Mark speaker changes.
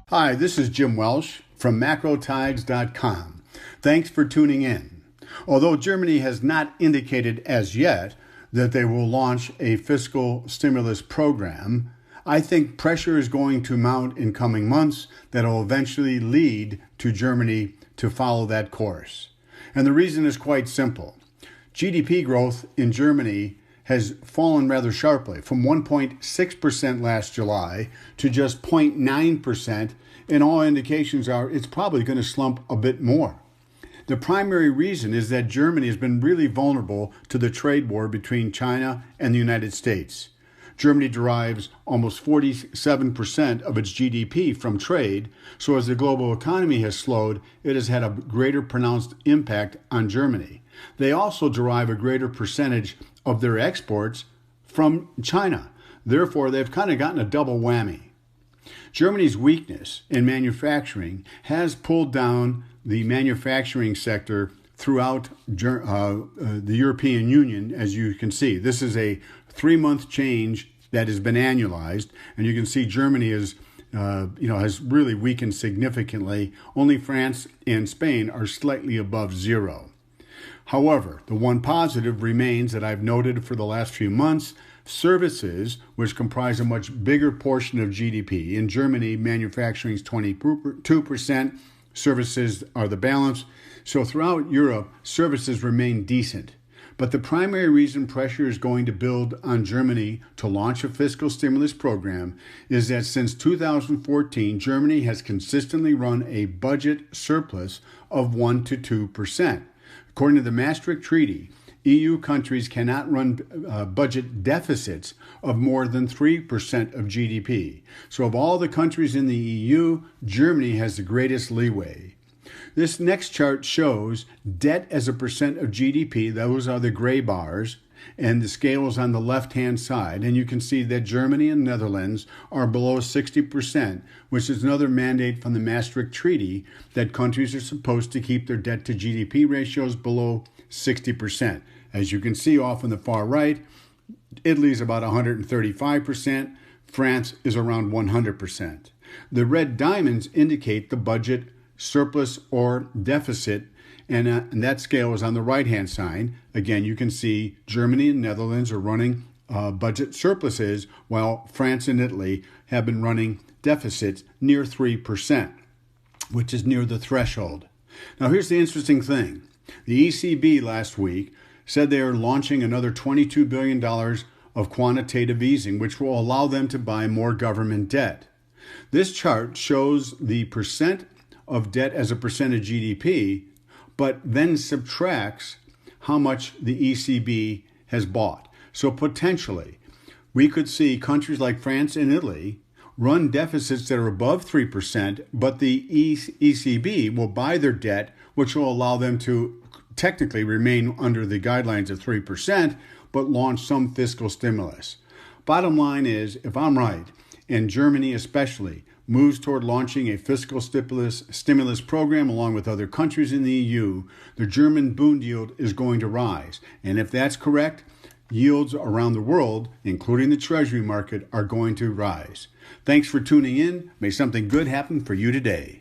Speaker 1: Hi, this is Jim Welsh from macrotides.com. Thanks for tuning in. Although Germany has not indicated as yet that they will launch a fiscal stimulus program, I think pressure is going to mount in coming months that will eventually lead to Germany to follow that course. And the reason is quite simple. GDP growth in Germany has fallen rather sharply from 1.6% last July to just 0.9%, and all indications are it's probably going to slump a bit more. The primary reason is that Germany has been really vulnerable to the trade war between China and the United States. Germany derives almost 47% of its GDP from trade, so as the global economy has slowed, it has had a greater pronounced impact on Germany. They also derive a greater percentage of their exports from China. Therefore, they've kind of gotten a double whammy. Germany's weakness in manufacturing has pulled down the manufacturing sector throughout the European Union, as you can see. This is a 3-month change that has been annualized, and you can see Germany has really weakened significantly. Only France and Spain are slightly above zero. However, the one positive remains that I've noted for the last few months: services, which comprise a much bigger portion of GDP. In Germany, manufacturing is 22%, services are the balance. So throughout Europe, services remain decent. But the primary reason pressure is going to build on Germany to launch a fiscal stimulus program is that since 2014, Germany has consistently run a budget surplus of 1 to 2%. According to the Maastricht Treaty, EU countries cannot run budget deficits of more than 3% of GDP. So of all the countries in the EU, Germany has the greatest leeway. This next chart shows debt as a percent of GDP. Those are the gray bars, and the scale is on the left-hand side. And you can see that Germany and Netherlands are below 60%, which is another mandate from the Maastricht Treaty that countries are supposed to keep their debt to GDP ratios below 60%. As you can see off on the far right, Italy is about 135%. France is around 100%. The red diamonds indicate the budget surplus or deficit, and that scale is on the right-hand side. Again, you can see Germany and Netherlands are running budget surpluses, while France and Italy have been running deficits near 3%, which is near the threshold. Now, here's the interesting thing. The ECB last week said they are launching another $22 billion of quantitative easing, which will allow them to buy more government debt. This chart shows the percent of debt as a percent of GDP, but then subtracts how much the ECB has bought. So potentially, we could see countries like France and Italy run deficits that are above 3%, but the ECB will buy their debt, which will allow them to technically remain under the guidelines of 3%, but launch some fiscal stimulus. Bottom line is, if I'm right, and Germany especially moves toward launching a fiscal stimulus program along with other countries in the EU, the German Bund yield is going to rise. And if that's correct, yields around the world, including the Treasury market, are going to rise. Thanks for tuning in. May something good happen for you today.